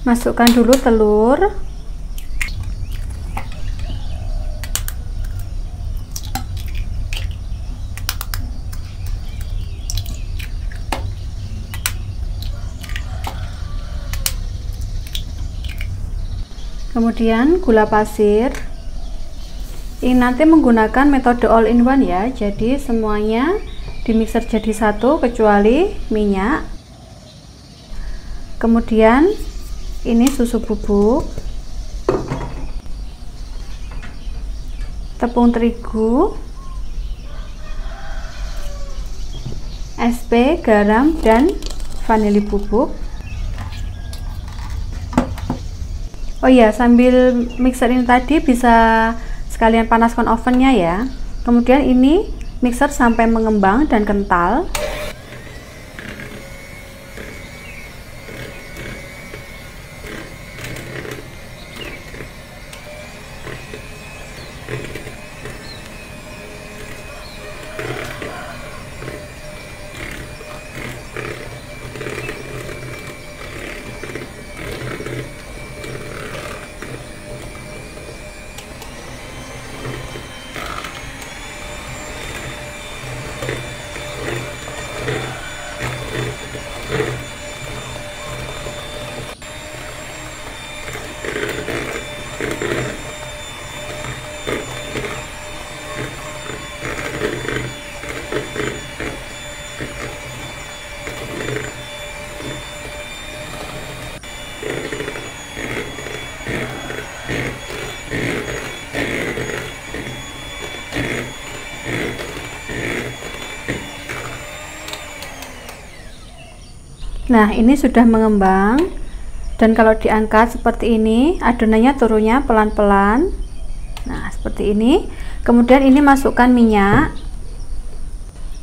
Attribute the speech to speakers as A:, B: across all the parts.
A: Masukkan dulu telur. Kemudian gula pasir. Ini nanti menggunakan metode all in one ya, jadi semuanya dimixer jadi satu kecuali minyak. Kemudian ini susu bubuk, tepung terigu, SP, garam, dan vanili bubuk. Oh iya, sambil mixer ini tadi bisa sekalian panaskan ovennya ya. Kemudian ini mixer sampai mengembang dan kental. Nah, ini sudah mengembang, dan kalau diangkat seperti ini, adonannya turunnya pelan-pelan. Nah, seperti ini. Kemudian ini masukkan minyak.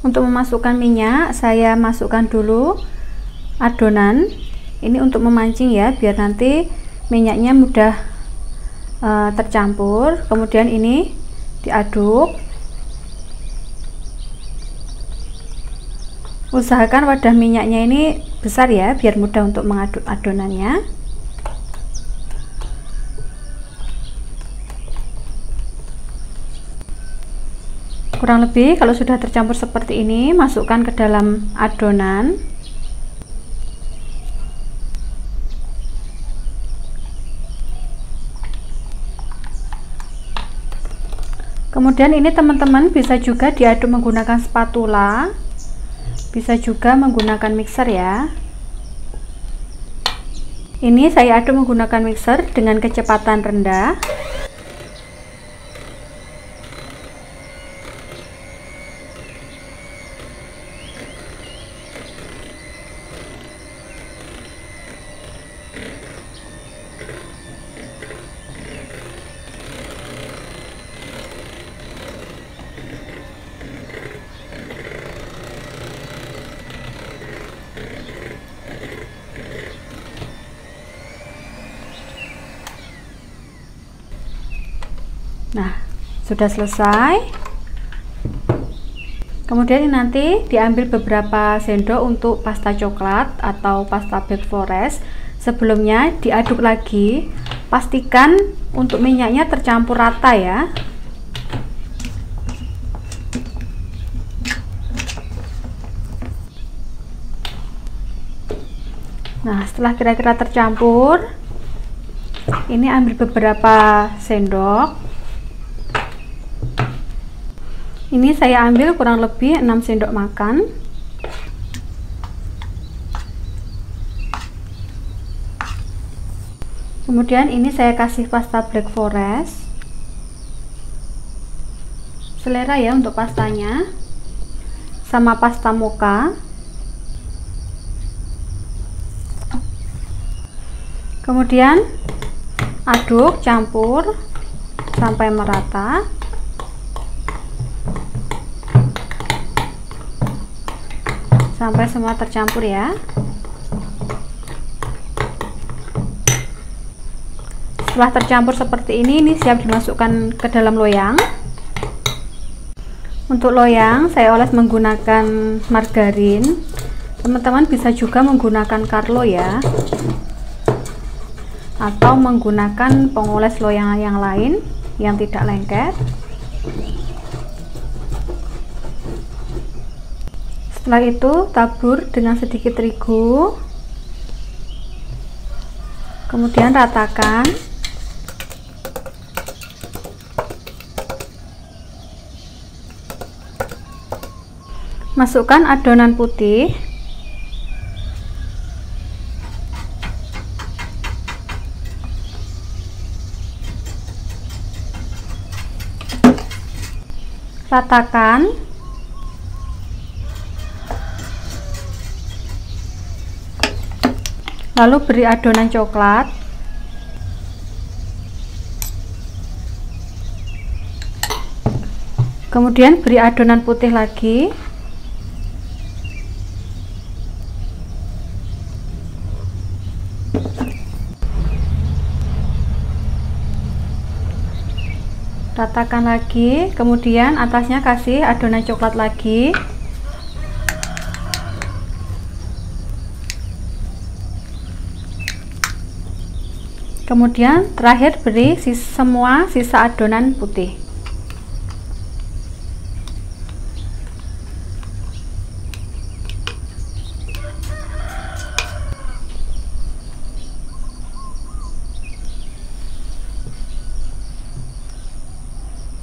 A: Untuk memasukkan minyak, saya masukkan dulu adonan. Ini untuk memancing ya, biar nanti minyaknya mudah tercampur. Kemudian ini diaduk. Usahakan wadah minyaknya ini besar ya, biar mudah untuk mengaduk adonannya. Kurang lebih kalau sudah tercampur seperti ini, masukkan ke dalam adonan. Kemudian ini teman-teman bisa juga diaduk menggunakan spatula. Bisa juga menggunakan mixer ya. Ini saya aduk menggunakan mixer dengan kecepatan rendah. Nah, sudah selesai. Kemudian ini nanti diambil beberapa sendok untuk pasta coklat atau pasta Black Forest. Sebelumnya diaduk lagi. Pastikan untuk minyaknya tercampur rata ya. Nah, setelah kira-kira tercampur, ini ambil beberapa sendok. Ini saya ambil kurang lebih 6 sendok makan. Kemudian ini saya kasih pasta Black Forest. Selera ya untuk pastanya. Sama pasta mocha. Kemudian aduk, campur sampai merata. Sampai semua tercampur ya. Setelah tercampur seperti ini siap dimasukkan ke dalam loyang. Untuk loyang saya oles menggunakan margarin. Teman-teman bisa juga menggunakan Carlo ya. atau menggunakan pengoles loyang yang lain yang tidak lengket. Setelah itu tabur dengan sedikit terigu, kemudian ratakan. Masukkan adonan putih, ratakan, lalu beri adonan coklat, kemudian beri adonan putih lagi, ratakan lagi, kemudian atasnya kasih adonan coklat lagi, kemudian terakhir beri semua sisa adonan putih.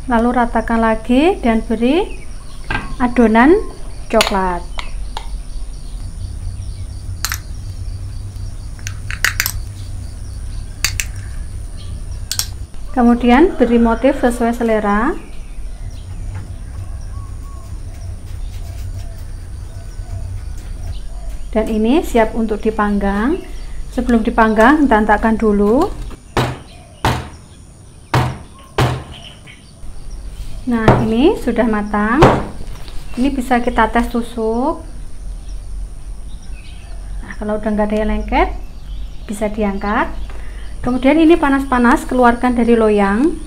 A: Lalu ratakan lagi dan beri adonan coklat. Kemudian beri motif sesuai selera. Dan ini siap untuk dipanggang. Sebelum dipanggang, kita hentakkan dulu. Nah, ini sudah matang. Ini bisa kita tes tusuk. Nah, kalau udah nggak ada yang lengket, bisa diangkat. Kemudian ini panas-panas, keluarkan dari loyang.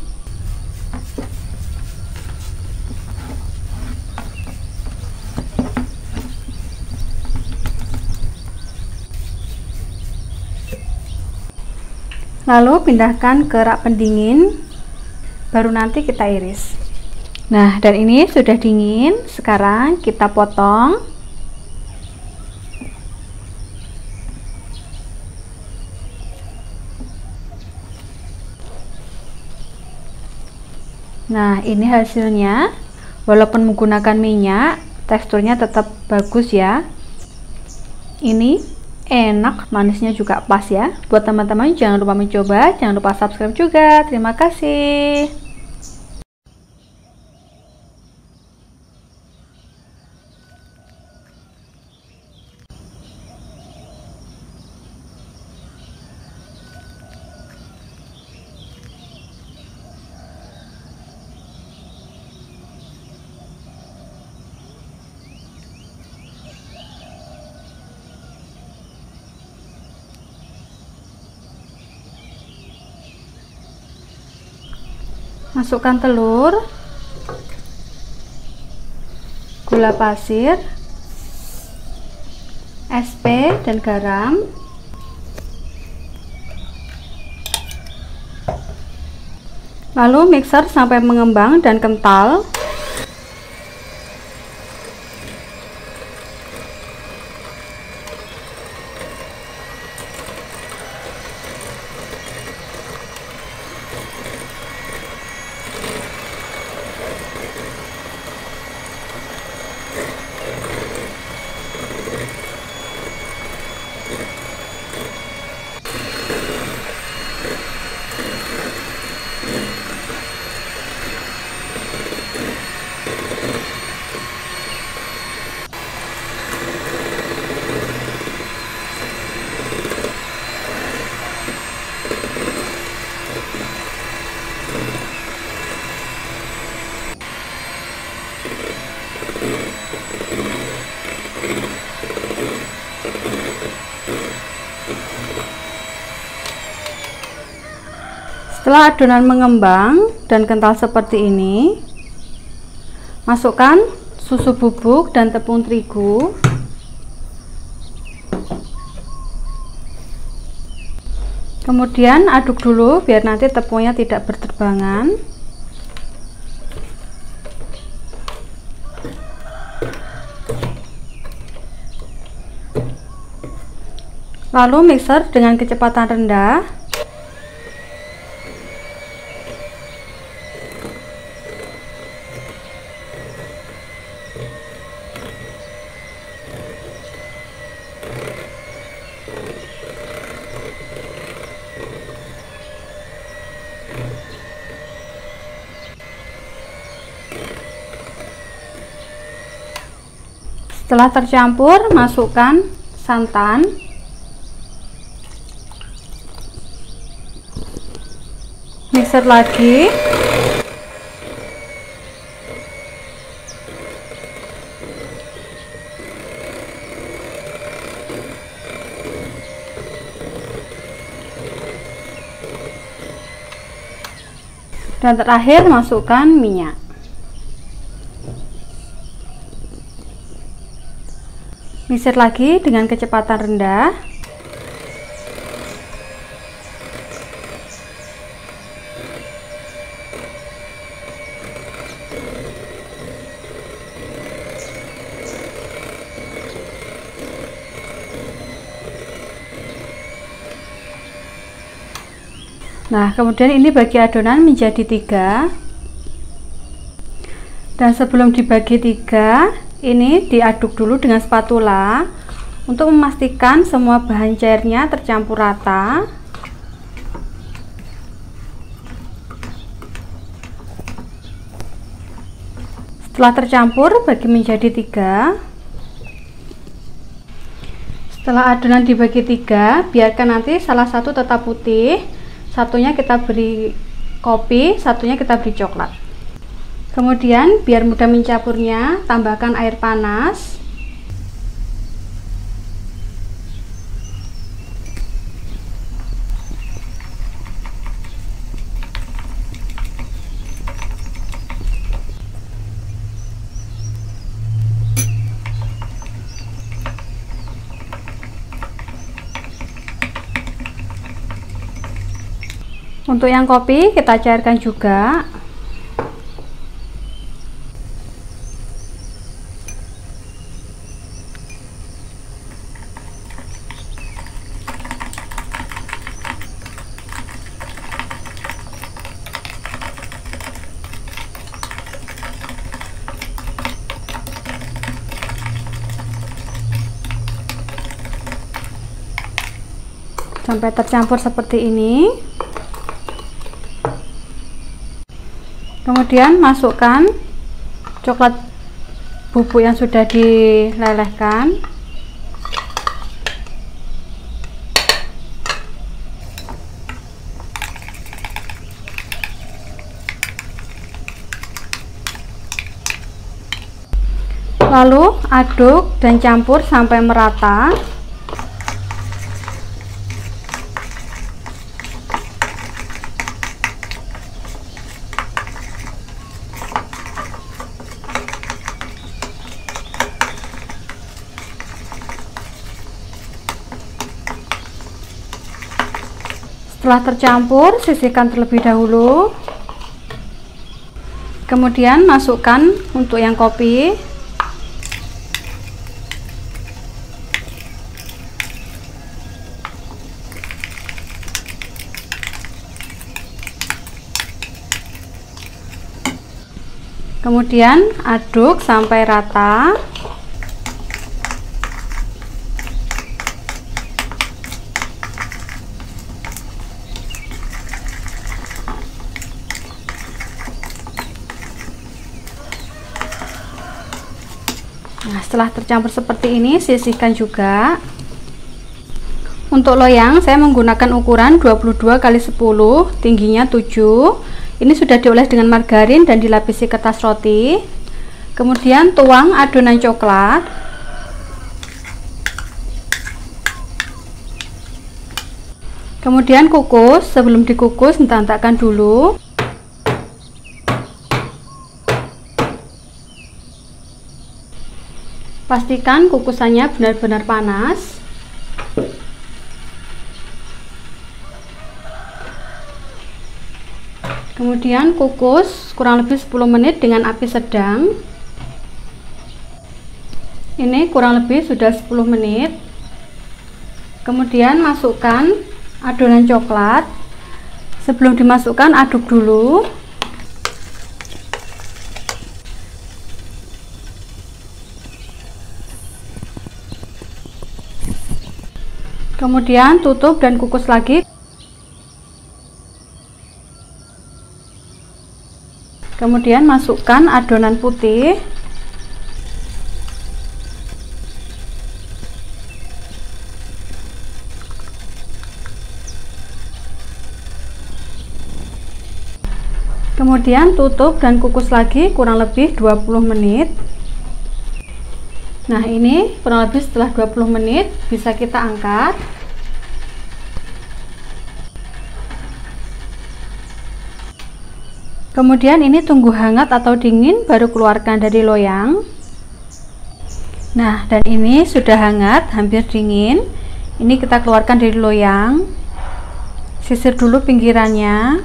A: Lalu pindahkan ke rak pendingin, baru nanti kita iris. Nah, dan ini sudah dingin. Sekarang kita potong. Nah, ini hasilnya. Walaupun menggunakan minyak, teksturnya tetap bagus ya. Ini enak, manisnya juga pas ya. Buat teman-teman jangan lupa mencoba, jangan lupa subscribe juga. Terima kasih. Masukkan telur, gula pasir, SP dan garam. Lalu mixer sampai mengembang dan kental. Setelah adonan mengembang dan kental seperti ini, masukkan susu bubuk dan tepung terigu. Kemudian aduk dulu biar nanti tepungnya tidak berterbangan. Lalu mixer dengan kecepatan rendah. Setelah tercampur, masukkan santan. Mixer lagi. Dan terakhir masukkan minyak. Mixer lagi dengan kecepatan rendah. Nah, kemudian ini bagi adonan menjadi 3. Dan sebelum dibagi 3, ini diaduk dulu dengan spatula untuk memastikan semua bahan cairnya tercampur rata. Setelah tercampur, bagi menjadi 3. Setelah adonan dibagi 3, biarkan nanti salah satu tetap putih, satunya kita beri kopi, satunya kita beri coklat. Kemudian biar mudah mencampurnya, tambahkan air panas. Untuk yang kopi kita cairkan juga. Sampai tercampur seperti ini. Kemudian masukkan coklat bubuk yang sudah dilelehkan. Lalu aduk dan campur sampai merata. Setelah tercampur, sisihkan terlebih dahulu. Kemudian masukkan untuk yang kopi. Kemudian aduk sampai rata. Nah, setelah tercampur seperti ini, sisihkan juga. Untuk loyang saya menggunakan ukuran 22 x 10, tingginya 7. Ini sudah dioles dengan margarin dan dilapisi kertas roti. Kemudian tuang adonan coklat. Kemudian kukus. Sebelum dikukus, hentak-hentakkan dulu. Pastikan kukusannya benar-benar panas. Kemudian kukus kurang lebih 10 menit dengan api sedang. Ini kurang lebih sudah 10 menit. Kemudian masukkan adonan coklat. Sebelum dimasukkan, aduk dulu. Kemudian tutup dan kukus lagi. Kemudian masukkan adonan putih. Kemudian tutup dan kukus lagi kurang lebih 20 menit. Nah, ini kurang lebih setelah 20 menit bisa kita angkat. Kemudian ini tunggu hangat atau dingin baru keluarkan dari loyang. Nah, dan ini sudah hangat, hampir dingin. Ini kita keluarkan dari loyang. Sisir dulu pinggirannya.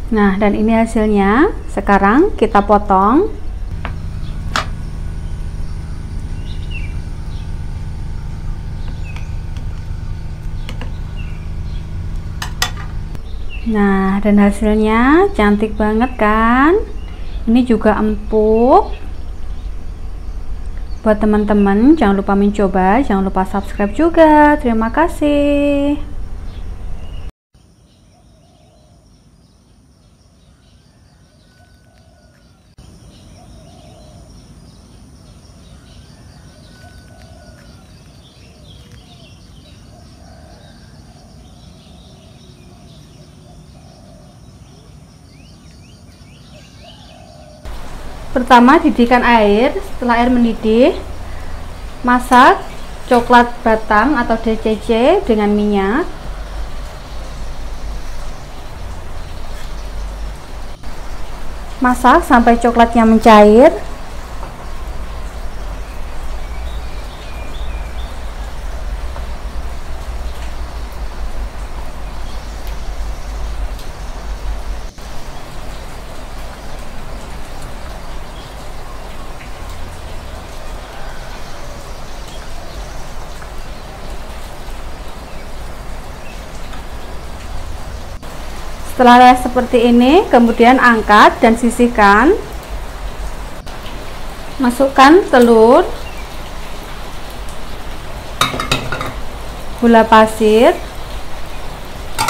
A: Nah, dan ini hasilnya. Sekarang kita potong. Nah, dan hasilnya cantik banget kan? Ini juga empuk. Buat teman-teman, jangan lupa mencoba, jangan lupa subscribe juga. Terima kasih. Pertama, didihkan air. Setelah air mendidih, masak coklat batang atau DCC dengan minyak. Masak sampai coklatnya mencair. Setelah seperti ini, kemudian angkat dan sisihkan. Masukkan telur, gula pasir,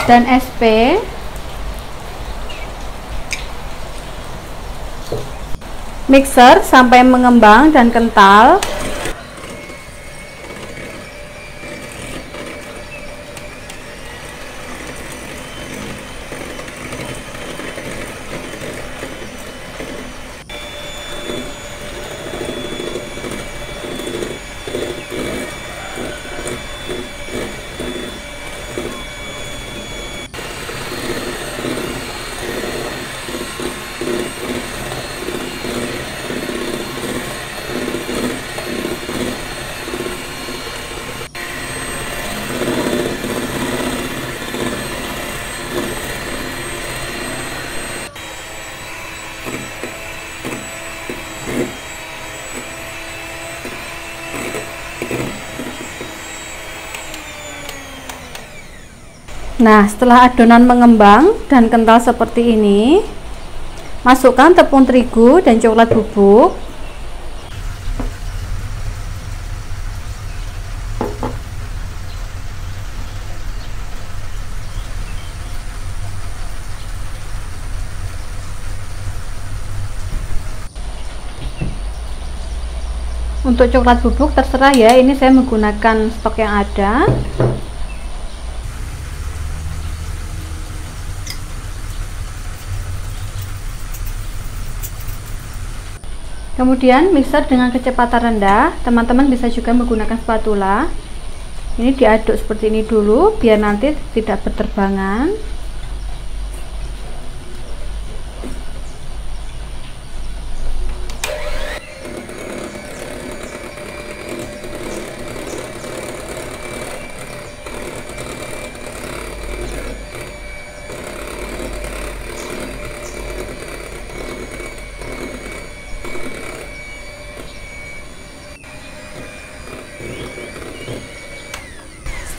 A: dan SP. Mixer sampai mengembang dan kental. Nah, setelah adonan mengembang dan kental seperti ini, masukkan tepung terigu dan coklat bubuk. Untuk coklat bubuk terserah ya, ini saya menggunakan stok yang ada. Kemudian mixer dengan kecepatan rendah. Teman-teman bisa juga menggunakan spatula. Ini diaduk seperti ini dulu biar nanti tidak berterbangan.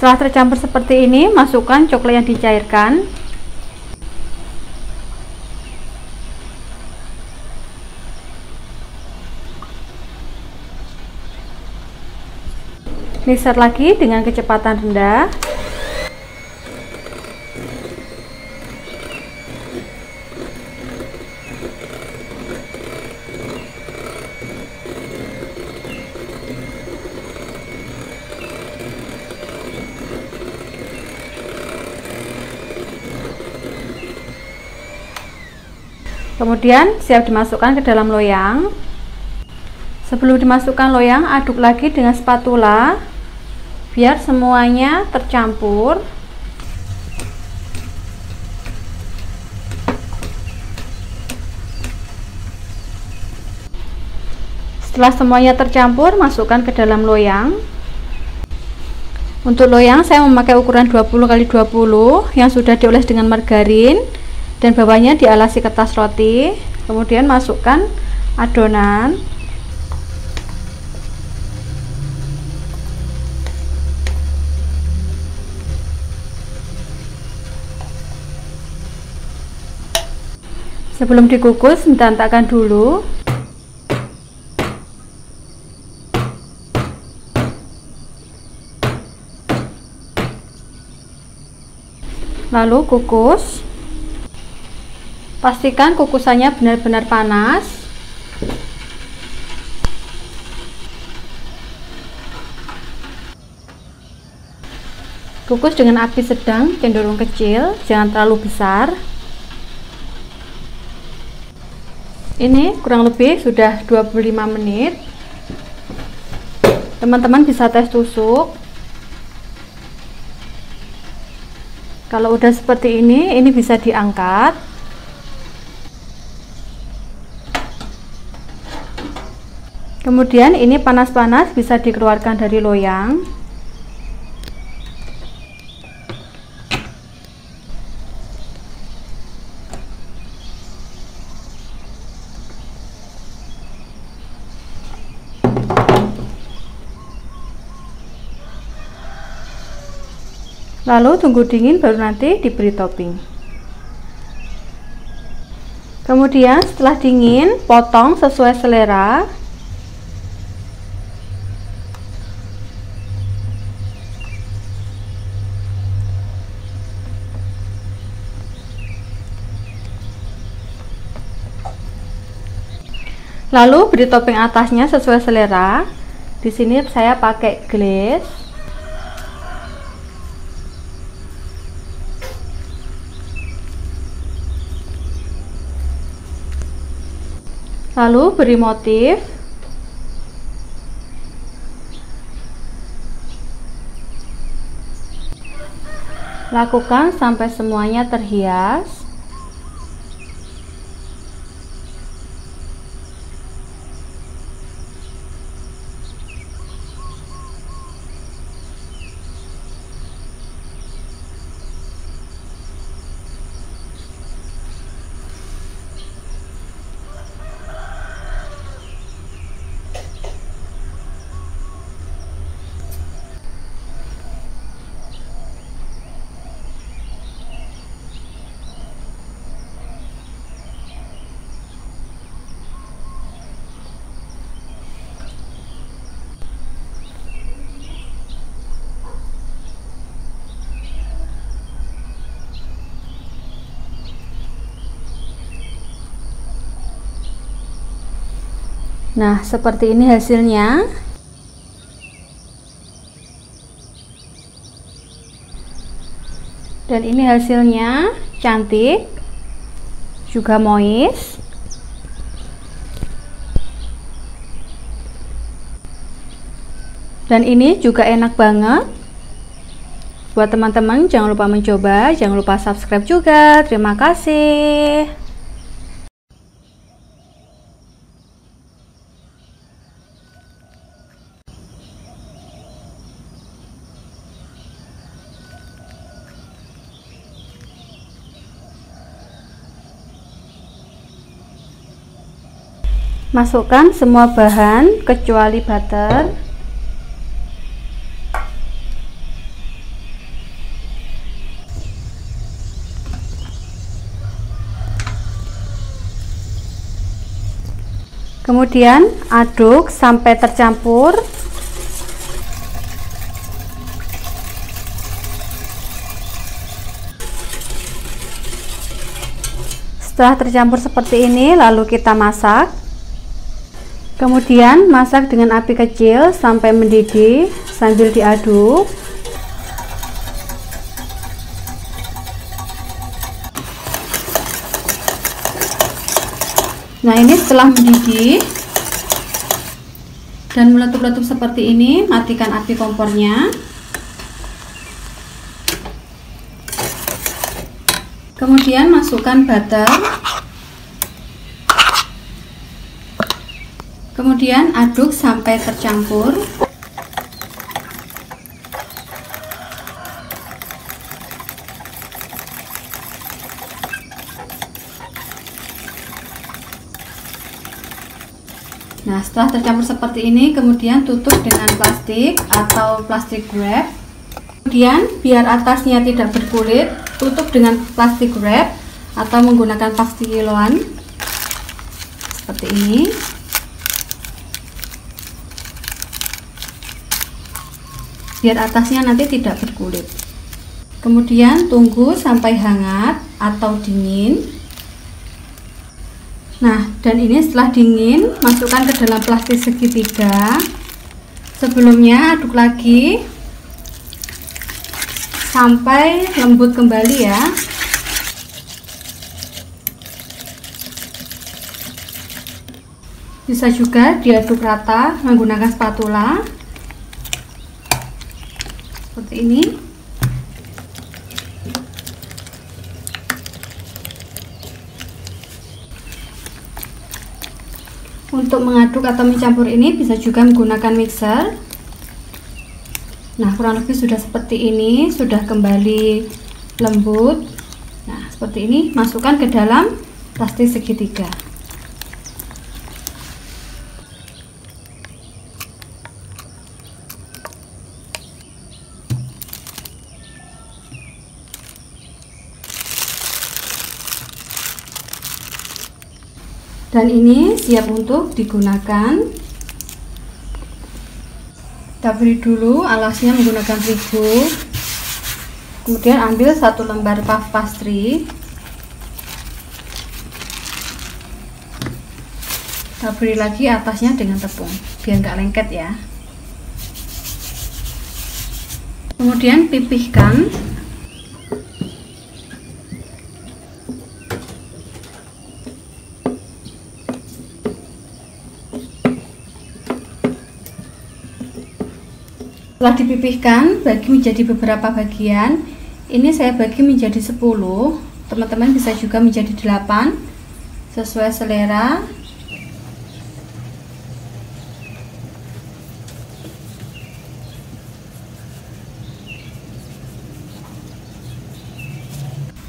A: Setelah tercampur seperti ini, masukkan coklat yang dicairkan. Mixer lagi dengan kecepatan rendah. Kemudian siap dimasukkan ke dalam loyang. Sebelum dimasukkan loyang, aduk lagi dengan spatula biar semuanya tercampur. Setelah semuanya tercampur, masukkan ke dalam loyang. Untuk loyang saya memakai ukuran 20x20 yang sudah dioles dengan margarin dan bawahnya dialasi kertas roti. Kemudian masukkan adonan. Sebelum dikukus, ditantakkan dulu. Lalu kukus. Pastikan kukusannya benar-benar panas. Kukus dengan api sedang cenderung kecil, jangan terlalu besar. Ini kurang lebih sudah 25 menit. Teman-teman bisa tes tusuk. Kalau udah seperti ini bisa diangkat. Kemudian ini panas-panas bisa dikeluarkan dari loyang. Lalu tunggu dingin baru nanti diberi topping. Kemudian setelah dingin, potong sesuai selera. Lalu beri topping atasnya sesuai selera. Di sini saya pakai glaze. Lalu beri motif. Lakukan sampai semuanya terhias. Nah, seperti ini hasilnya. Dan ini hasilnya cantik, juga moist. Dan ini juga enak banget. Buat teman-teman jangan lupa mencoba, jangan lupa subscribe juga. Terima kasih. Masukkan semua bahan kecuali butter. Kemudian aduk sampai tercampur. Setelah tercampur seperti ini, lalu kita masak. Kemudian masak dengan api kecil sampai mendidih sambil diaduk. Nah, ini setelah mendidih dan meletup-letup seperti ini, matikan api kompornya. Kemudian masukkan butter. Kemudian aduk sampai tercampur. Nah, setelah tercampur seperti ini, kemudian tutup dengan plastik atau plastik wrap. Kemudian biar atasnya tidak berkulit, tutup dengan plastik wrap atau menggunakan plastik kiloan seperti ini. Biar atasnya nanti tidak berkulit. Kemudian tunggu sampai hangat atau dingin. Nah, dan ini setelah dingin, masukkan ke dalam plastik segitiga. Sebelumnya aduk lagi sampai lembut kembali ya. Bisa juga diaduk rata menggunakan spatula seperti ini. Untuk mengaduk atau mencampur ini bisa juga menggunakan mixer. Nah, kurang lebih sudah seperti ini, sudah kembali lembut. Nah, seperti ini, masukkan ke dalam plastik segitiga. Dan ini siap untuk digunakan. Kita beri dulu alasnya menggunakan terigu. Kemudian ambil 1 lembar puff pastry. Kita beri lagi atasnya dengan tepung biar nggak lengket ya. Kemudian pipihkan. Setelah dipipihkan, bagi menjadi beberapa bagian. Ini saya bagi menjadi 10. Teman-teman bisa juga menjadi 8 sesuai selera.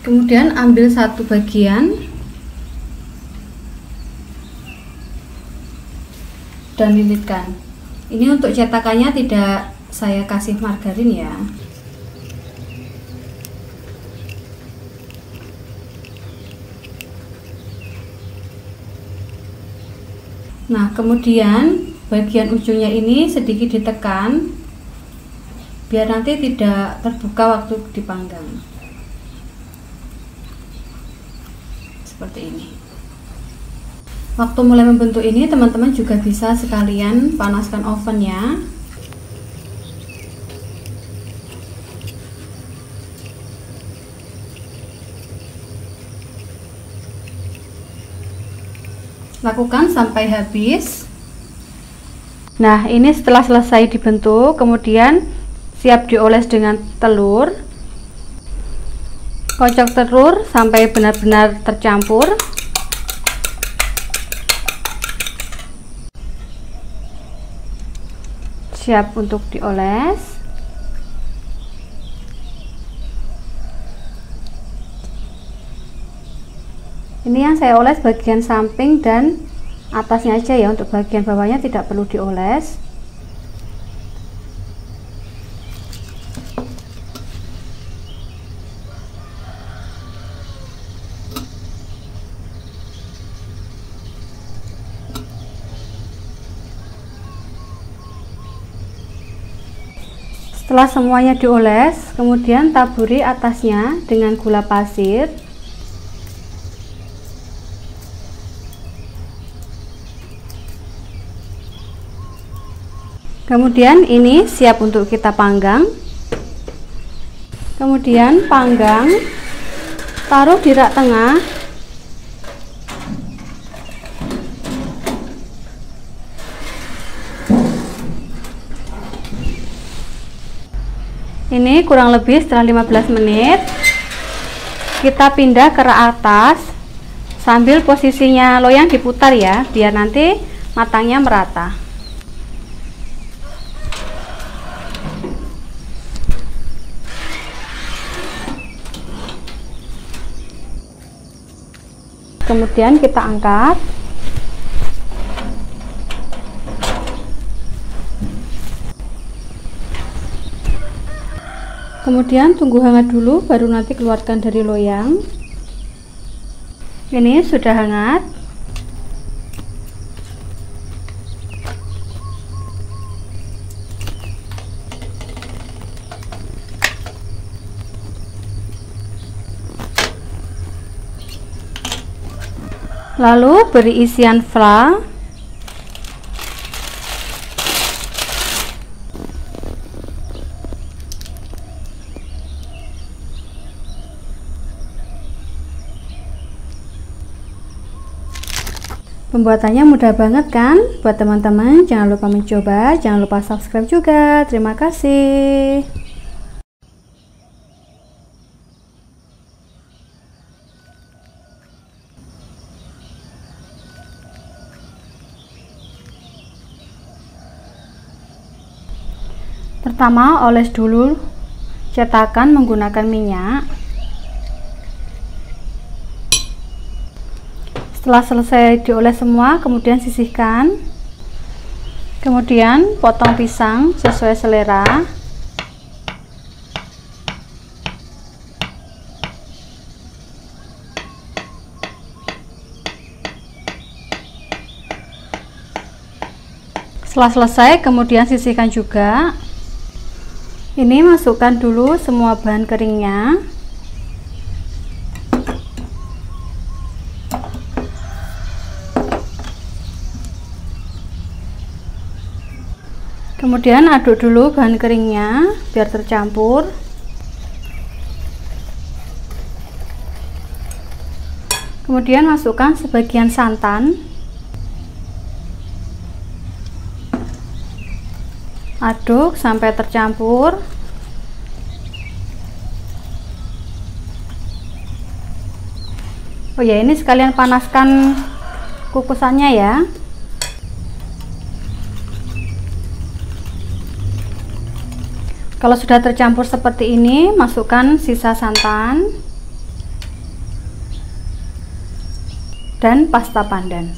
A: Kemudian ambil 1 bagian dan lilitkan. Ini untuk cetakannya tidak saya kasih margarin ya. Nah, kemudian bagian ujungnya ini sedikit ditekan biar nanti tidak terbuka waktu dipanggang. Seperti ini. Waktu mulai membentuk ini, teman-teman juga bisa sekalian panaskan ovennya. Lakukan sampai habis. Nah, ini setelah selesai dibentuk, kemudian siap dioles dengan telur. Kocok telur sampai benar-benar tercampur. Siap untuk dioles. Ini yang saya oles bagian samping dan atasnya aja ya, untuk bagian bawahnya tidak perlu dioles. Setelah semuanya dioles, kemudian taburi atasnya dengan gula pasir. Kemudian ini siap untuk kita panggang. Kemudian panggang, taruh di rak tengah. Ini kurang lebih setelah 15 menit kita pindah ke rak atas sambil posisinya loyang diputar ya, biar nanti matangnya merata. Kemudian kita angkat. Kemudian tunggu hangat dulu, baru nanti keluarkan dari loyang. Ini sudah hangat. Lalu beri isian fla. Pembuatannya mudah banget kan? Buat teman-teman jangan lupa mencoba, jangan lupa subscribe juga. Terima kasih. Pertama, oles dulu cetakan menggunakan minyak. Setelah selesai dioles semua, kemudian sisihkan. Kemudian potong pisang sesuai selera. Setelah selesai, kemudian sisihkan juga. Ini masukkan dulu semua bahan keringnya. Kemudian aduk dulu bahan keringnya biar tercampur. Kemudian masukkan sebagian santan. Aduk sampai tercampur. Oh ya, ini sekalian panaskan kukusannya ya. Kalau sudah tercampur seperti ini, masukkan sisa santan dan pasta pandan.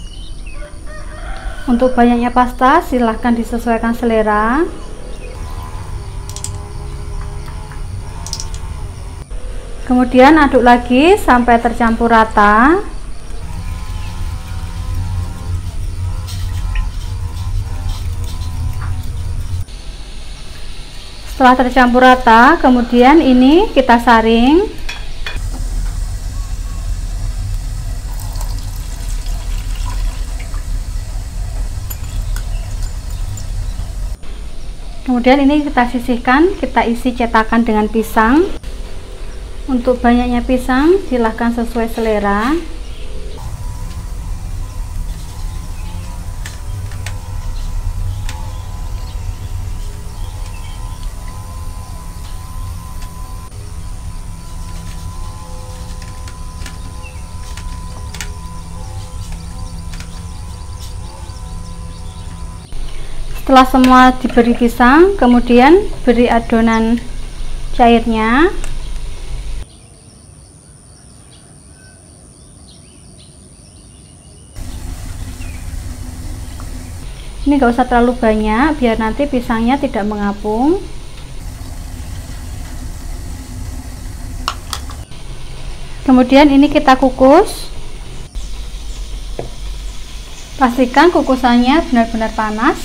A: Untuk banyaknya pasta silahkan disesuaikan selera. Kemudian aduk lagi sampai tercampur rata. Setelah tercampur rata, kemudian ini kita saring. Kemudian ini kita sisihkan, kita isi cetakan dengan pisang. Untuk banyaknya pisang silahkan sesuai selera. Setelah semua diberi pisang, kemudian beri adonan cairnya. Ini gak usah terlalu banyak biar nanti pisangnya tidak mengapung. Kemudian ini kita kukus. Pastikan kukusannya benar-benar panas.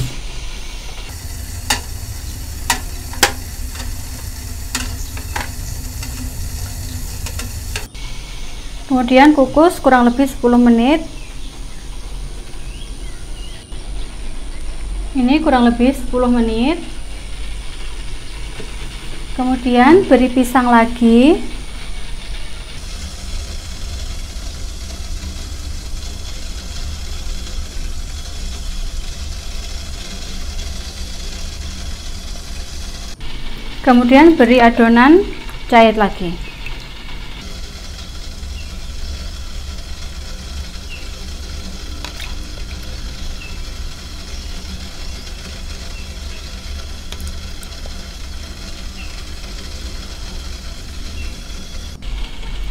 A: Kemudian kukus kurang lebih 10 menit. Ini kurang lebih 10 menit. Kemudian beri pisang lagi. Kemudian beri adonan cair lagi.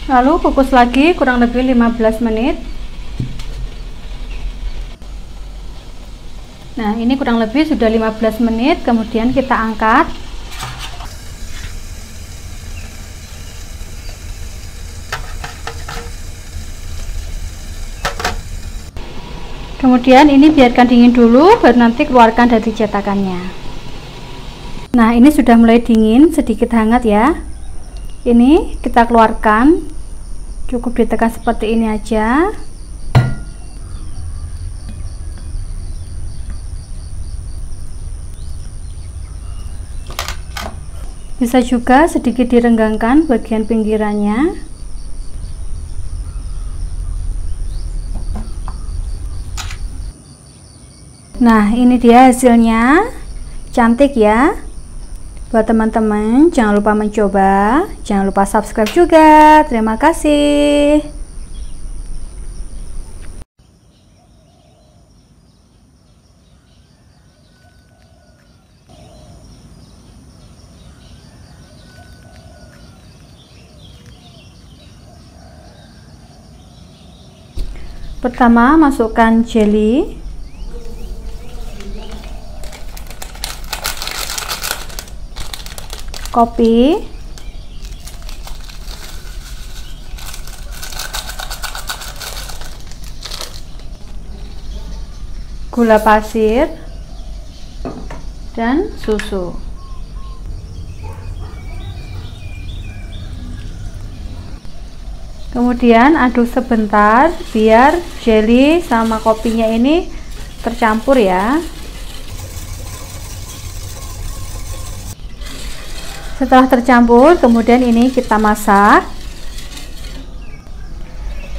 A: Lalu kukus lagi kurang lebih 15 menit. Nah, ini kurang lebih sudah 15 menit, kemudian kita angkat. Kemudian ini biarkan dingin dulu, baru nanti keluarkan dari cetakannya. Nah, ini sudah mulai dingin, sedikit hangat ya. Ini kita keluarkan. Cukup ditekan seperti ini aja. Bisa juga sedikit direnggangkan bagian pinggirannya. Nah, ini dia hasilnya. Cantik ya. Buat teman-teman, jangan lupa mencoba, jangan lupa subscribe juga. Terima kasih. Pertama, masukkan jelly. Kopi, gula pasir, dan susu. Kemudian aduk sebentar biar jelly sama kopinya ini tercampur ya. Setelah tercampur, kemudian ini kita masak.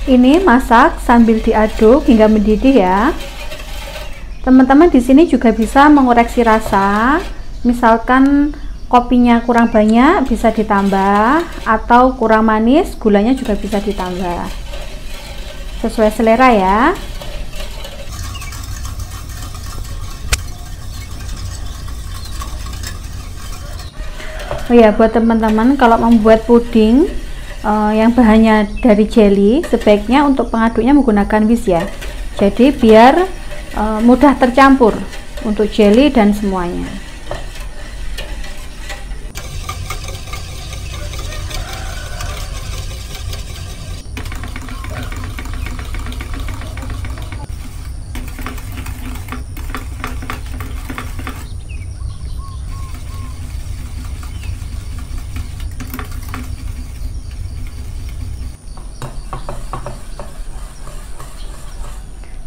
A: Ini masak sambil diaduk hingga mendidih ya. Teman-teman di sini juga bisa mengoreksi rasa. Misalkan kopinya kurang banyak bisa ditambah, atau kurang manis gulanya juga bisa ditambah. Sesuai selera ya. Oh ya, buat teman-teman kalau membuat puding yang bahannya dari jelly, sebaiknya untuk pengaduknya menggunakan whisk ya. Jadi biar mudah tercampur untuk jelly dan semuanya.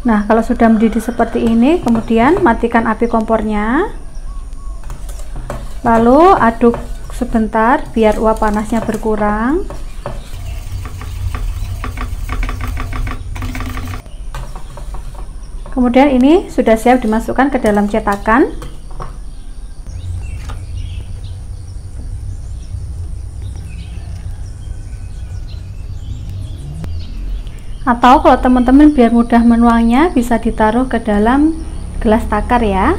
A: Nah, kalau sudah mendidih seperti ini, kemudian matikan api kompornya. Lalu aduk sebentar biar uap panasnya berkurang. Kemudian ini sudah siap dimasukkan ke dalam cetakan. Atau kalau teman-teman biar mudah menuangnya, bisa ditaruh ke dalam gelas takar ya.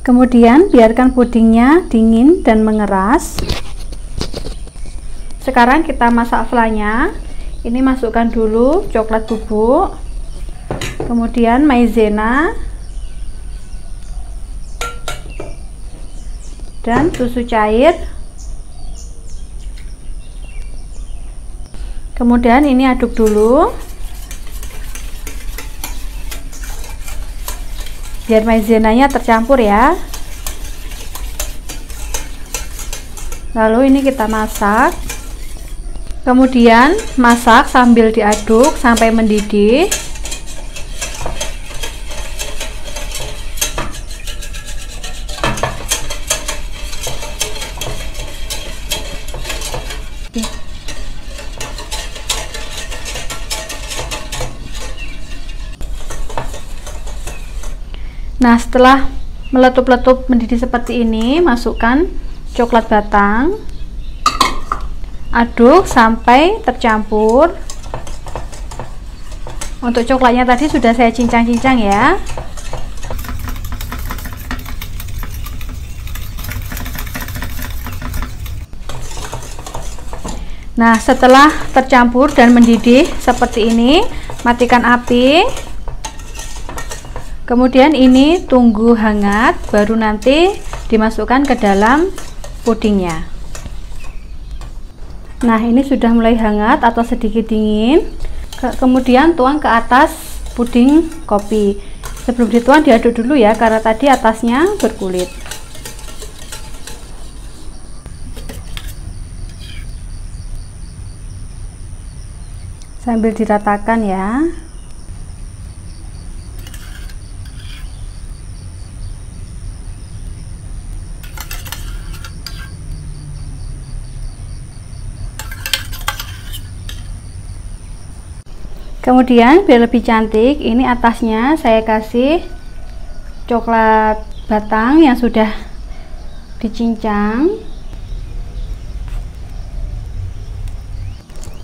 A: Kemudian biarkan pudingnya dingin dan mengeras. Sekarang kita masak flanya. Ini masukkan dulu coklat bubuk, kemudian maizena dan susu cair. Kemudian ini aduk dulu biar maizenanya tercampur ya. Lalu ini kita masak. Kemudian masak sambil diaduk sampai mendidih. Nah, setelah meletup-letup mendidih seperti ini, masukkan coklat batang. Aduk sampai tercampur. Untuk coklatnya tadi sudah saya cincang-cincang ya. Nah, setelah tercampur dan mendidih seperti ini, matikan api. Kemudian ini tunggu hangat, baru nanti dimasukkan ke dalam pudingnya. Nah, ini sudah mulai hangat atau sedikit dingin. Kemudian tuang ke atas puding kopi. Sebelum dituang diaduk dulu ya, karena tadi atasnya berkulit. Sambil diratakan ya. Kemudian biar lebih cantik, ini atasnya saya kasih coklat batang yang sudah dicincang.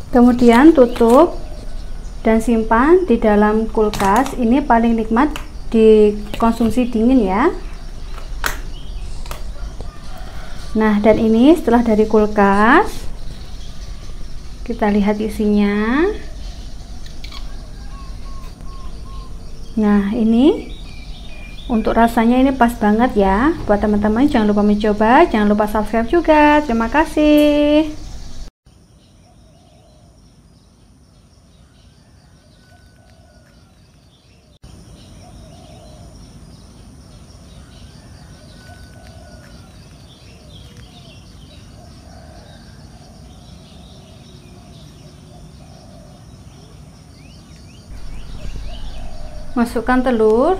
A: Kemudian tutup dan simpan di dalam kulkas. Ini paling nikmat dikonsumsi dingin ya. Nah, dan ini setelah dari kulkas, kita lihat isinya. Nah, ini untuk rasanya ini pas banget ya. Buat teman-teman jangan lupa mencoba, jangan lupa subscribe juga. Terima kasih. Masukkan telur,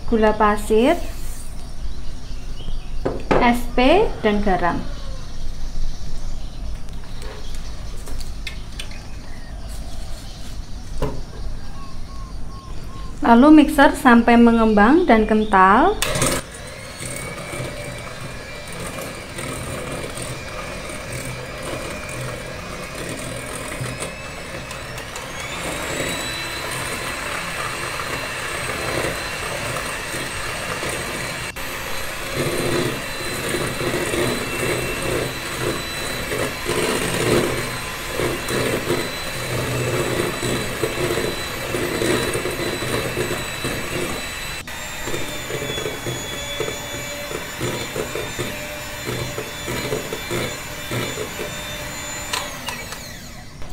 A: gula pasir, SP, dan garam. Lalu mixer sampai mengembang dan kental.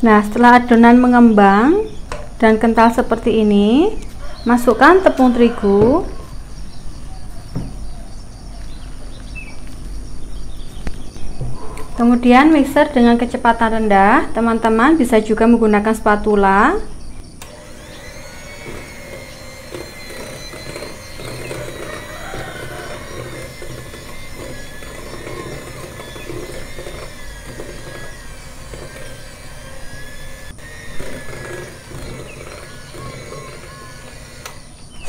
A: Nah, setelah adonan mengembang dan kental seperti ini, masukkan tepung terigu. Kemudian mixer dengan kecepatan rendah. Teman-teman bisa juga menggunakan spatula.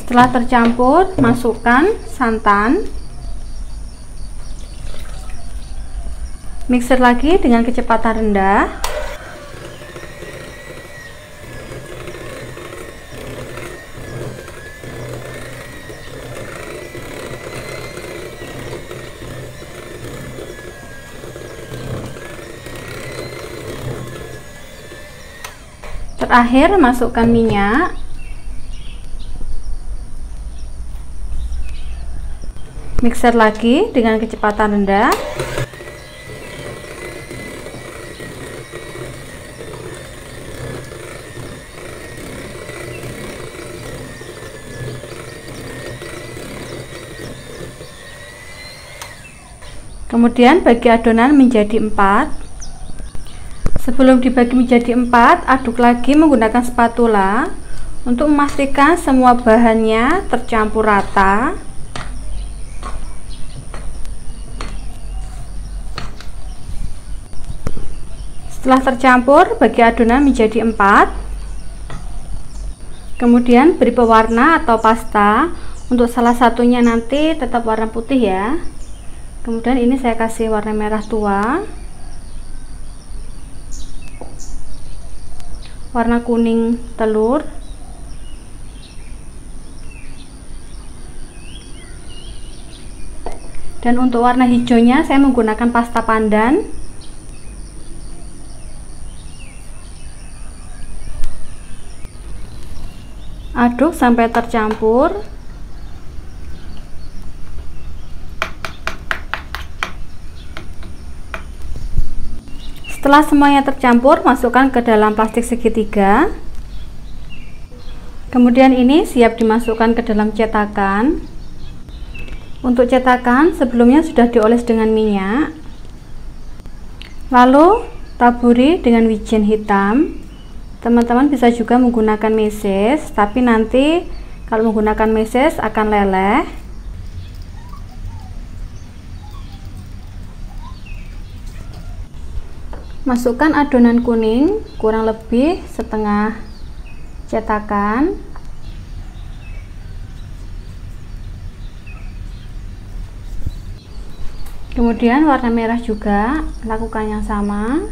A: Setelah tercampur, masukkan santan. Mixer lagi dengan kecepatan rendah. Terakhir masukkan minyak. Mixer lagi dengan kecepatan rendah. Kemudian bagi adonan menjadi 4. Sebelum dibagi menjadi 4, aduk lagi menggunakan spatula untuk memastikan semua bahannya tercampur rata. Setelah tercampur, bagi adonan menjadi 4. Kemudian beri pewarna atau pasta. Untuk salah satunya nanti tetap warna putih ya. Kemudian ini saya kasih warna merah tua, warna kuning telur, dan untuk warna hijaunya saya menggunakan pasta pandan. Aduk sampai tercampur. Setelah semuanya tercampur, masukkan ke dalam plastik segitiga. Kemudian ini siap dimasukkan ke dalam cetakan. Untuk cetakan sebelumnya sudah dioles dengan minyak. Lalu taburi dengan wijen hitam. Teman-teman bisa juga menggunakan meses, tapi nanti kalau menggunakan meses akan leleh. Masukkan adonan kuning kurang lebih setengah cetakan. Kemudian warna merah juga, lakukan yang sama.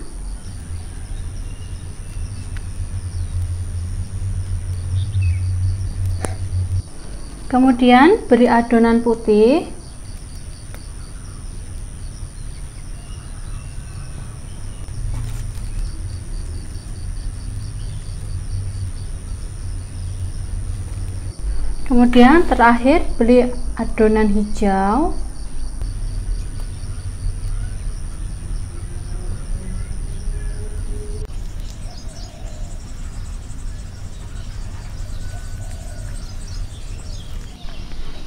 A: Kemudian beri adonan putih. Kemudian terakhir beri adonan hijau.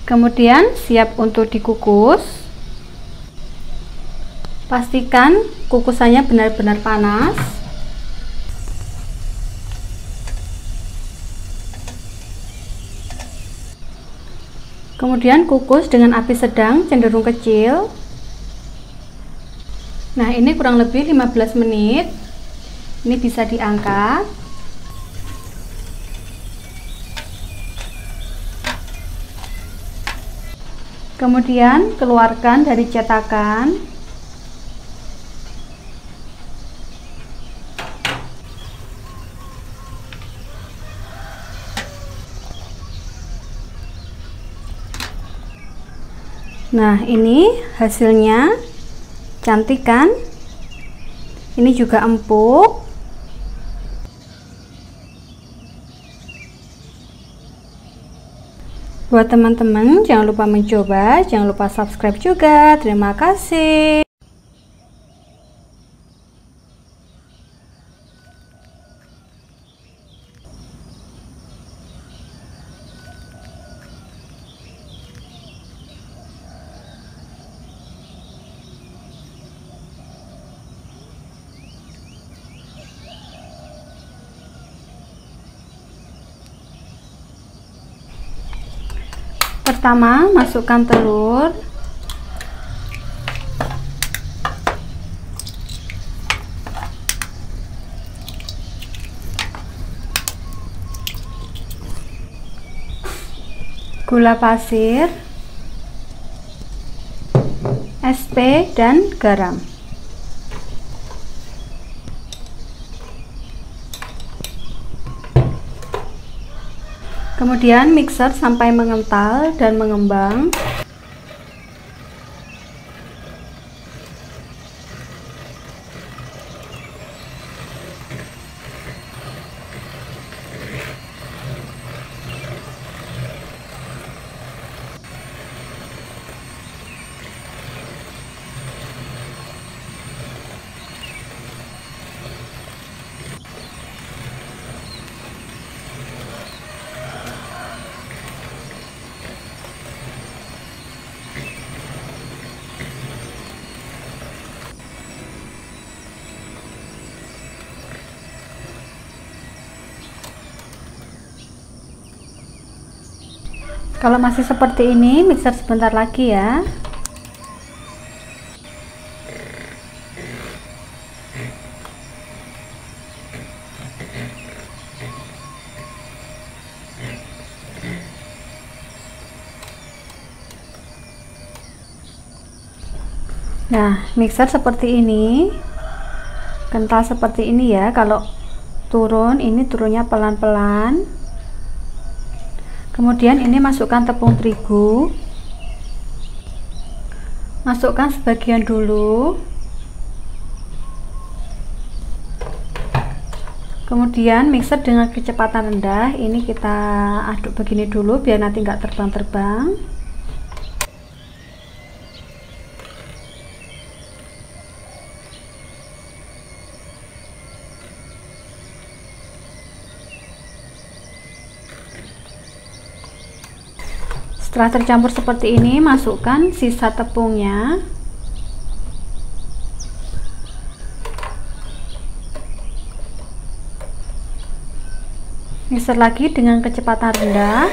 A: Kemudian siap untuk dikukus. Pastikan kukusannya benar-benar panas. Kemudian kukus dengan api sedang cenderung kecil. Nah, ini kurang lebih 15 menit. Ini bisa diangkat. Kemudian keluarkan dari cetakan. Nah, ini hasilnya. Cantik kan? Ini juga empuk. Buat teman-teman, jangan lupa mencoba, jangan lupa subscribe juga. Terima kasih. Pertama, masukkan telur. Gula pasir, SP, dan garam. Kemudian mixer sampai mengental dan mengembang. Kalau masih seperti ini, mixer sebentar lagi ya. Nah, mixer seperti ini, kental seperti ini ya. Kalau turun, ini turunnya pelan-pelan. Kemudian ini masukkan tepung terigu, masukkan sebagian dulu. Kemudian mixer dengan kecepatan rendah, ini kita aduk begini dulu biar nanti nggak terbang-terbang. Setelah tercampur seperti ini, masukkan sisa tepungnya. Mixer lagi dengan kecepatan rendah.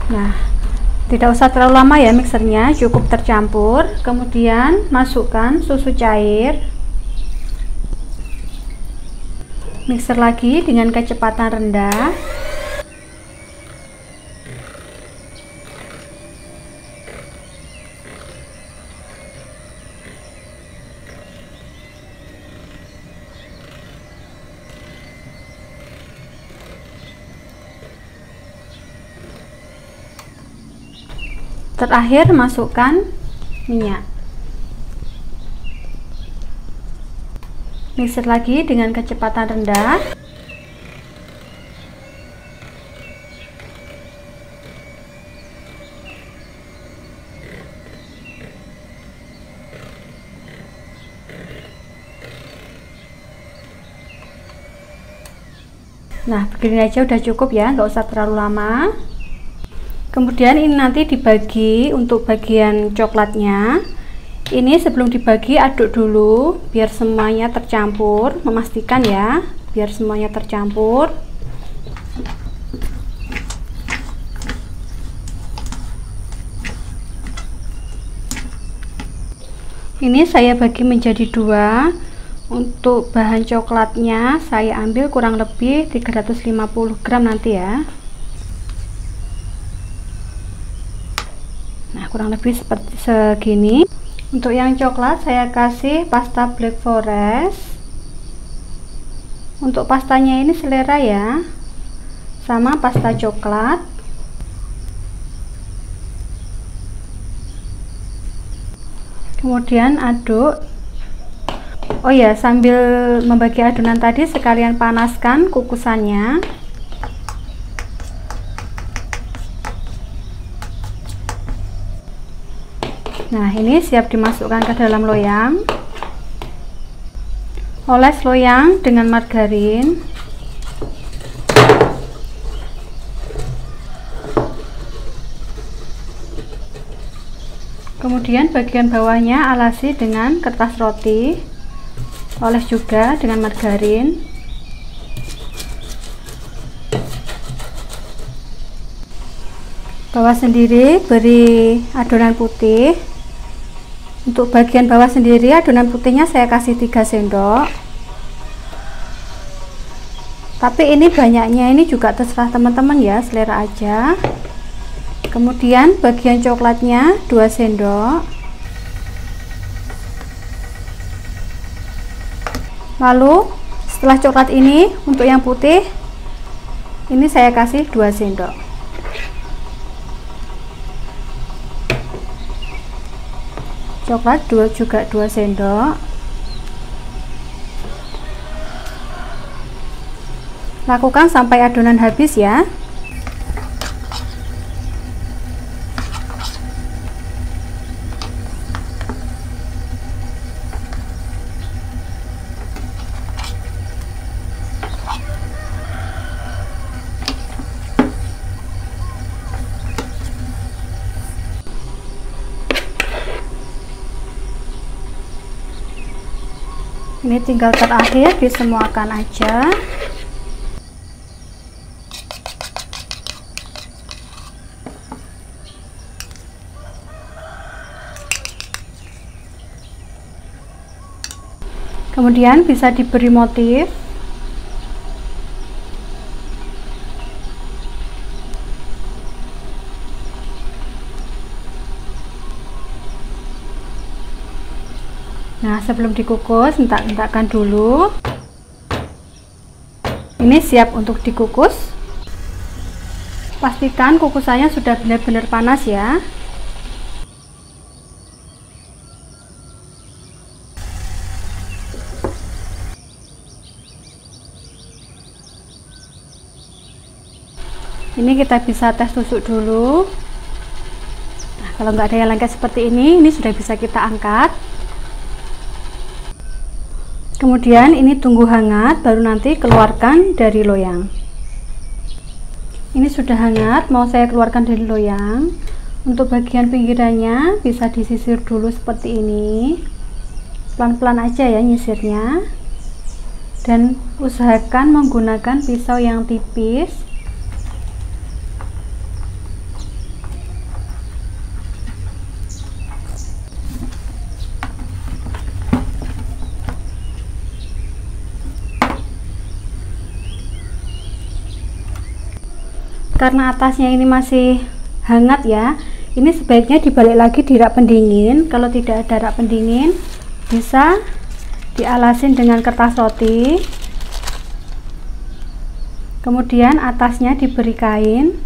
A: Nah, tidak usah terlalu lama ya mixernya, cukup tercampur. Kemudian masukkan susu cair. Mixer lagi dengan kecepatan rendah. Terakhir masukkan minyak. Mixer lagi dengan kecepatan rendah. Nah, begini aja udah cukup ya, nggak usah terlalu lama. Kemudian ini nanti dibagi untuk bagian coklatnya. Ini sebelum dibagi aduk dulu biar semuanya tercampur, memastikan ya, biar semuanya tercampur. Ini saya bagi menjadi dua. Untuk bahan coklatnya saya ambil kurang lebih 350 gram nanti ya. Nah, kurang lebih seperti segini. Untuk yang coklat saya kasih pasta Black Forest. Untuk pastanya ini selera ya, sama pasta coklat. Kemudian aduk. Oh ya, sambil membagi adonan tadi sekalian panaskan kukusannya. Nah, ini siap dimasukkan ke dalam loyang. Oles loyang dengan margarin. Kemudian bagian bawahnya alasi dengan kertas roti. Oles juga dengan margarin. Bawah sendiri beri adonan putih. Untuk bagian bawah sendiri adonan putihnya saya kasih 3 sendok. Tapi ini banyaknya ini juga terserah teman-teman ya, selera aja. Kemudian bagian coklatnya 2 sendok. Lalu setelah coklat ini untuk yang putih ini saya kasih 2 sendok. Coklat juga 2 sendok. Lakukan sampai adonan habis ya. Ini tinggal terakhir disemuakan aja. Kemudian bisa diberi motif. Nah, sebelum dikukus, hentak-hentakkan dulu. Ini siap untuk dikukus. Pastikan kukusannya sudah benar-benar panas ya. Ini kita bisa tes tusuk dulu. Nah, kalau nggak ada yang lengket seperti ini sudah bisa kita angkat. Kemudian ini tunggu hangat, baru nanti keluarkan dari loyang. Ini sudah hangat, mau saya keluarkan dari loyang. Untuk bagian pinggirannya bisa disisir dulu seperti ini. Pelan-pelan aja ya nyisirnya. Dan usahakan menggunakan pisau yang tipis. Karena atasnya ini masih hangat ya, ini sebaiknya dibalik lagi di rak pendingin. Kalau tidak ada rak pendingin, bisa dialasin dengan kertas roti, kemudian atasnya diberi kain,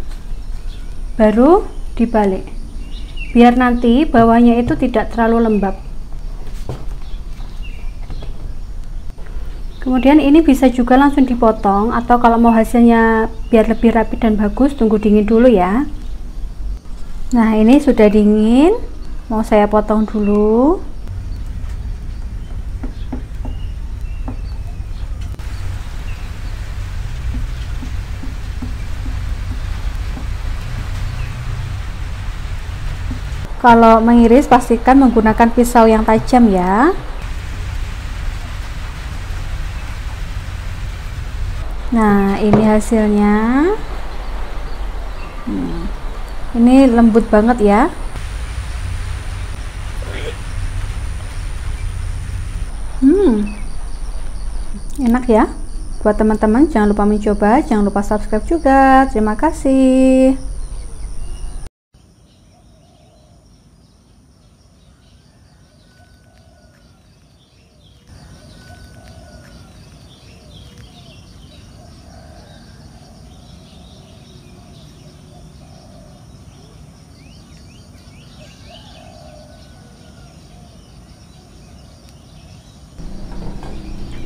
A: baru dibalik, biar nanti bawahnya itu tidak terlalu lembab. Kemudian ini bisa juga langsung dipotong, atau kalau mau hasilnya biar lebih rapi dan bagus, tunggu dingin dulu ya. Nah, ini sudah dingin, mau saya potong dulu. Kalau mengiris pastikan menggunakan pisau yang tajam ya. Nah, ini hasilnya. Ini lembut banget ya. Enak ya. Buat teman-teman jangan lupa mencoba, jangan lupa subscribe juga. Terima kasih.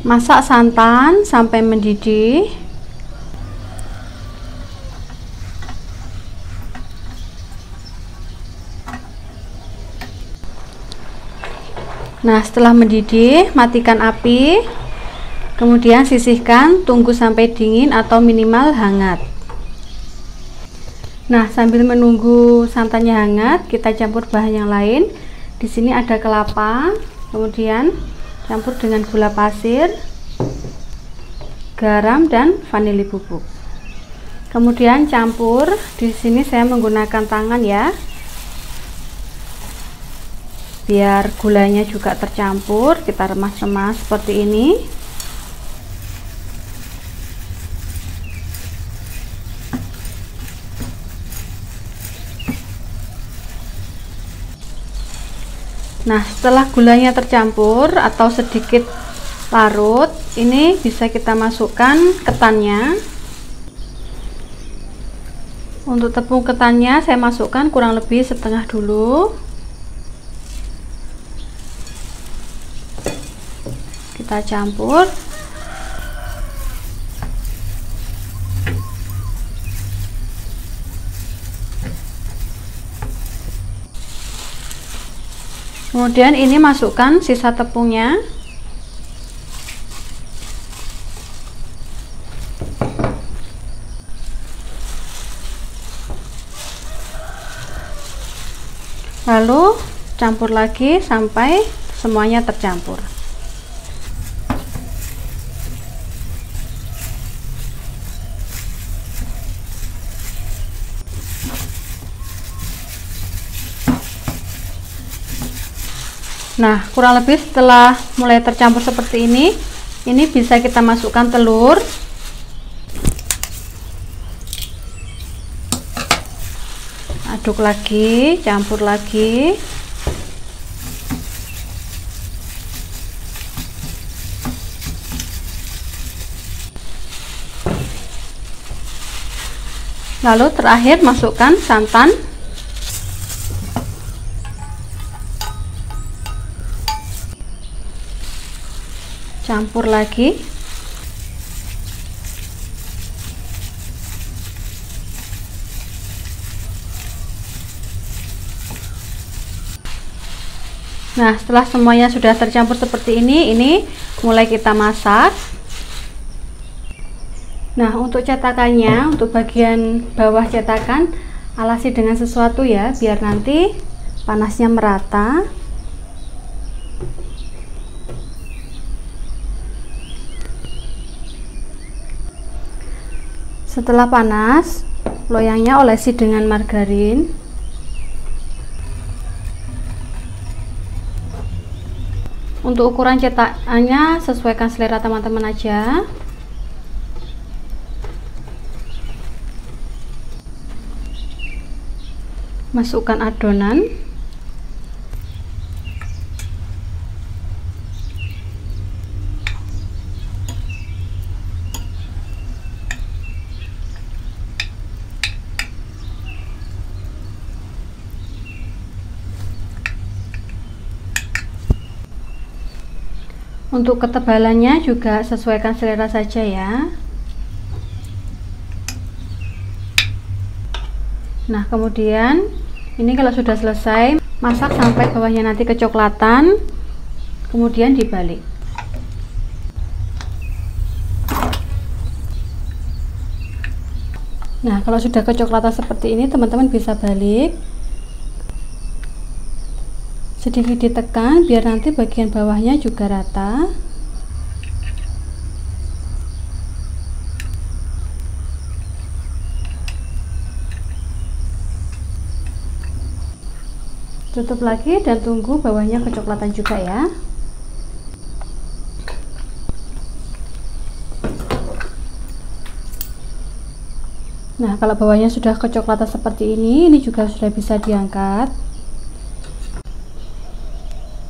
A: Masak santan sampai mendidih. Nah, setelah mendidih, matikan api. Kemudian sisihkan, tunggu sampai dingin atau minimal hangat. Nah, sambil menunggu santannya hangat, kita campur bahan yang lain. Di sini ada kelapa, kemudian campur dengan gula pasir, garam dan vanili bubuk. Kemudian campur. Di sini saya menggunakan tangan ya, biar gulanya juga tercampur. Kita remas-remas seperti ini. Nah, setelah gulanya tercampur atau sedikit larut, ini bisa kita masukkan ketannya. Untuk tepung ketannya saya masukkan kurang lebih setengah dulu. Kita campur. Kemudian ini masukkan sisa tepungnya. Lalu campur lagi sampai semuanya tercampur. Nah, kurang lebih setelah mulai tercampur seperti ini bisa kita masukkan telur. Aduk lagi, campur lagi. Lalu terakhir masukkan santan. Campur lagi. Nah, setelah semuanya sudah tercampur seperti ini mulai kita masak. Nah, untuk cetakannya, untuk bagian bawah cetakan alasi dengan sesuatu ya, biar nanti panasnya merata. Setelah panas, loyangnya olesi dengan margarin. Untuk ukuran cetakannya sesuaikan selera teman-teman aja. Masukkan adonan. Untuk ketebalannya juga sesuaikan selera saja ya. Nah, kemudian ini kalau sudah selesai, masak sampai bawahnya nanti kecoklatan, kemudian dibalik. Nah, kalau sudah kecoklatan seperti ini, teman-teman bisa balik. Sedikit ditekan biar nanti bagian bawahnya juga rata. Tutup lagi dan tunggu bawahnya kecoklatan juga ya. Nah, kalau bawahnya sudah kecoklatan seperti ini juga sudah bisa diangkat.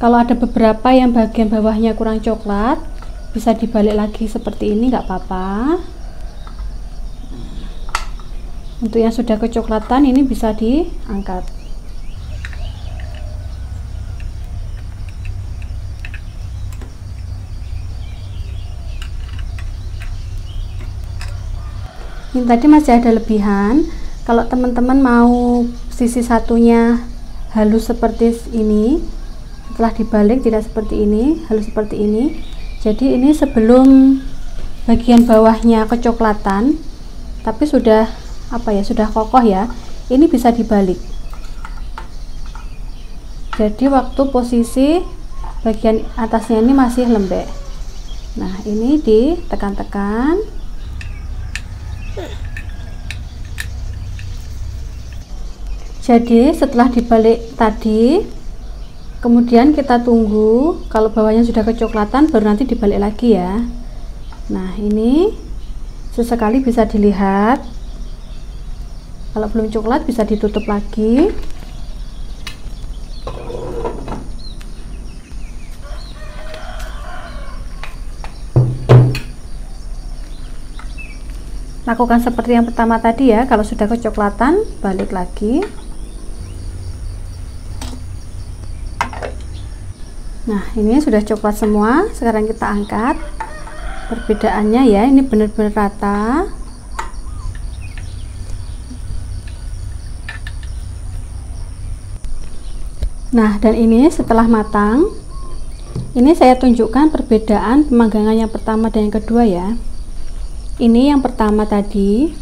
A: Kalau ada beberapa yang bagian bawahnya kurang coklat, bisa dibalik lagi seperti ini, nggak apa-apa. Untuk yang sudah kecoklatan ini bisa diangkat. Ini tadi masih ada lebihan. Kalau teman-teman mau sisi satunya halus seperti ini, setelah dibalik tidak seperti ini, halus seperti ini. Jadi ini sebelum bagian bawahnya kecoklatan tapi sudah sudah kokoh ya, ini bisa dibalik. Jadi waktu posisi bagian atasnya ini masih lembek. Nah, ini ditekan-tekan. Jadi setelah dibalik tadi, kemudian kita tunggu kalau bawahnya sudah kecoklatan, baru nanti dibalik lagi ya. Nah, ini sesekali bisa dilihat. Kalau belum coklat bisa ditutup lagi. Lakukan seperti yang pertama tadi ya. Kalau sudah kecoklatan, balik lagi. Nah, ini sudah coklat semua. Sekarang kita angkat. Perbedaannya ya, ini benar-benar rata. Nah, dan ini setelah matang, ini saya tunjukkan perbedaan pemanggangan yang pertama dan yang kedua ya. Ini yang pertama tadi,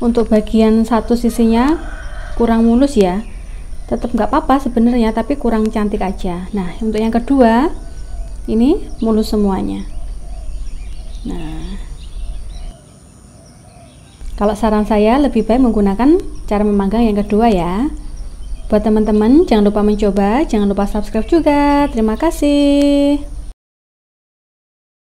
A: untuk bagian satu sisinya kurang mulus ya. Tetap nggak apa-apa sebenarnya, tapi kurang cantik aja. Nah, untuk yang kedua ini mulus semuanya. Nah, kalau saran saya lebih baik menggunakan cara memanggang yang kedua ya. Buat teman-teman, jangan lupa mencoba, jangan lupa subscribe juga. Terima kasih.